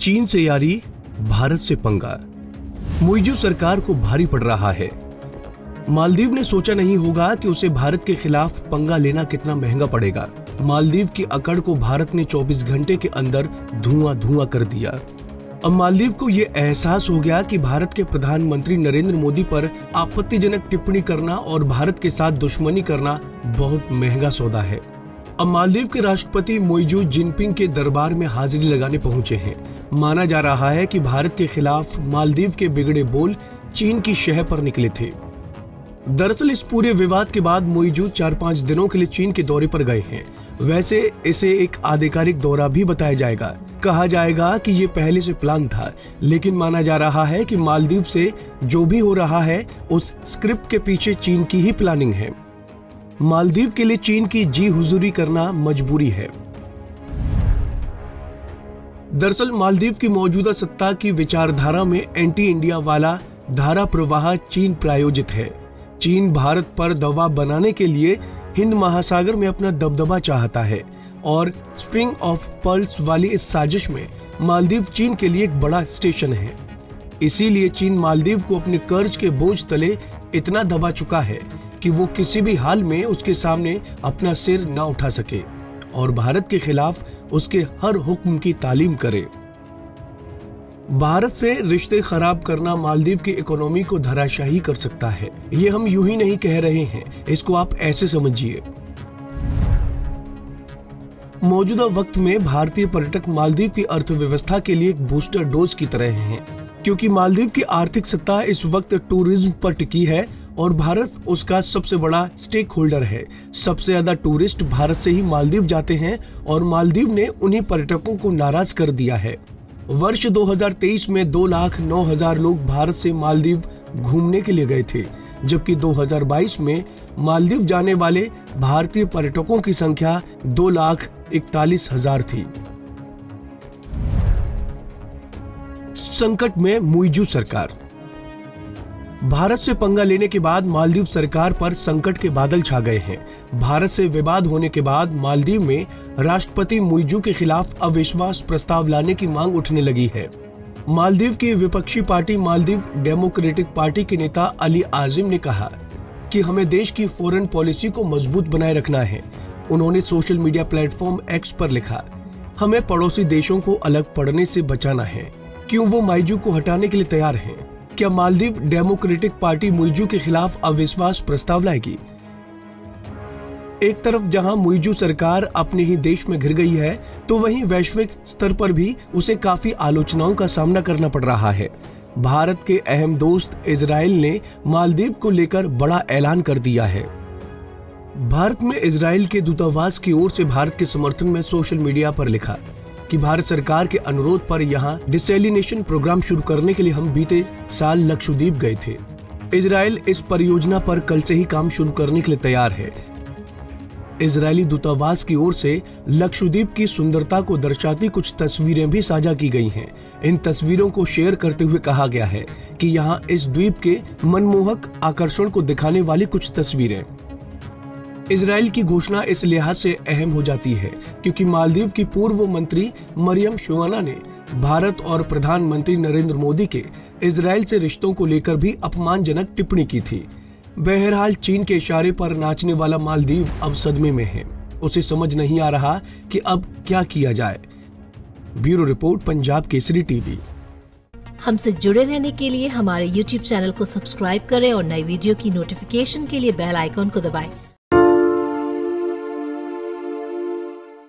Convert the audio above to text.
चीन से यारी, भारत से पंगा। मुइज़ू सरकार को भारी पड़ रहा है। मालदीव ने सोचा नहीं होगा कि उसे भारत के खिलाफ पंगा लेना कितना महंगा पड़ेगा। मालदीव की अकड़ को भारत ने 24 घंटे के अंदर धुआं कर दिया। अब मालदीव को ये एहसास हो गया कि भारत के प्रधानमंत्री नरेंद्र मोदी पर आपत्तिजनक टिप्पणी करना और भारत के साथ दुश्मनी करना बहुत महंगा सौदा है। अब मालदीव के राष्ट्रपति मुइज़ू जिनपिंग के दरबार में हाजिरी लगाने पहुंचे हैं। माना जा रहा है कि भारत के खिलाफ मालदीव के बिगड़े बोल चीन की शह पर निकले थे। दरअसल इस पूरे विवाद के बाद मुइज़ू 4-5 दिनों के लिए चीन के दौरे पर गए हैं। वैसे इसे एक आधिकारिक दौरा भी बताया जाएगा। कहा जाएगा कि ये पहले से प्लान था, लेकिन माना जा रहा है कि मालदीव से जो भी हो रहा है उस स्क्रिप्ट के पीछे चीन की ही प्लानिंग है। मालदीव के लिए चीन की जी हुजूरी करना मजबूरी है। दरअसल मालदीव की मौजूदा सत्ता की विचारधारा में एंटी इंडिया वाला धारा प्रवाह चीन प्रायोजित है। चीन भारत पर दबाव बनाने के लिए हिंद महासागर में अपना दबदबा चाहता है और स्ट्रिंग ऑफ पर्ल्स वाली इस साजिश में मालदीव चीन के लिए एक बड़ा स्टेशन है। इसीलिए चीन मालदीव को अपने कर्ज के बोझ तले इतना दबा चुका है कि वो किसी भी हाल में उसके सामने अपना सिर ना उठा सके और भारत के खिलाफ उसके हर हुक्म की तालीम करे। भारत से रिश्ते खराब करना मालदीव की इकोनॉमी को धराशायी कर सकता है। ये हम यूं ही नहीं कह रहे हैं, इसको आप ऐसे समझिए। मौजूदा वक्त में भारतीय पर्यटक मालदीव की अर्थव्यवस्था के लिए एक बूस्टर डोज की तरह हैं, क्योंकि मालदीव की आर्थिक सत्ता इस वक्त टूरिज्म पर टिकी है और भारत उसका सबसे बड़ा स्टेक होल्डर है। सबसे ज्यादा टूरिस्ट भारत से ही मालदीव जाते हैं और मालदीव ने उन्हीं पर्यटकों को नाराज कर दिया है। वर्ष 2023 में 2,09,000 लोग भारत से मालदीव घूमने के लिए गए थे, जबकि 2022 में मालदीव जाने वाले भारतीय पर्यटकों की संख्या 2,41,000 थी। संकट में मुइज़ू सरकार। भारत से पंगा लेने के बाद मालदीव सरकार पर संकट के बादल छा गए हैं। भारत से विवाद होने के बाद मालदीव में राष्ट्रपति मुइज़ू के खिलाफ अविश्वास प्रस्ताव लाने की मांग उठने लगी है। मालदीव की विपक्षी पार्टी मालदीव डेमोक्रेटिक पार्टी के नेता अली आजिम ने कहा कि हमें देश की फॉरेन पॉलिसी को मजबूत बनाए रखना है। उन्होंने सोशल मीडिया प्लेटफॉर्म एक्स पर लिखा, हमें पड़ोसी देशों को अलग पड़ने से बचाना है। क्यों वो मुइज़ू को हटाने के लिए तैयार हैं? क्या मालदीव डेमोक्रेटिक पार्टी मुइज़ू के खिलाफ अविश्वास प्रस्ताव लाएगी? एक तरफ जहां मुइज़ू सरकार अपने ही देश में घिर गई है, तो वहीं वैश्विक स्तर पर भी उसे काफी आलोचनाओं का सामना करना पड़ रहा है। भारत के अहम दोस्त इजराइल ने मालदीव को लेकर बड़ा ऐलान कर दिया है। भारत में इजराइल के दूतावास की ओर से भारत के समर्थन में सोशल मीडिया पर लिखा कि भारत सरकार के अनुरोध पर यहां डिसैलिनेशन प्रोग्राम शुरू करने के लिए हम बीते साल लक्षद्वीप गए थे। इजराइल इस परियोजना पर कल से ही काम शुरू करने के लिए तैयार है। इजरायली दूतावास की ओर से लक्षद्वीप की सुंदरता को दर्शाती कुछ तस्वीरें भी साझा की गई हैं। इन तस्वीरों को शेयर करते हुए कहा गया है कि यहाँ इस द्वीप के मनमोहक आकर्षण को दिखाने वाली कुछ तस्वीरें। इजराइल की घोषणा इस लिहाज से अहम हो जाती है क्योंकि मालदीव की पूर्व मंत्री मरियम शुआना ने भारत और प्रधानमंत्री नरेंद्र मोदी के इजराइल से रिश्तों को लेकर भी अपमानजनक टिप्पणी की थी। बहरहाल चीन के इशारे पर नाचने वाला मालदीव अब सदमे में है। उसे समझ नहीं आ रहा कि अब क्या किया जाए। Bureau report, Punjab Kesari TV. हमसे जुड़े रहने के लिए हमारे YouTube चैनल को सब्सक्राइब करें और नई वीडियो की नोटिफिकेशन के लिए बेल आइकॉन को दबाएं।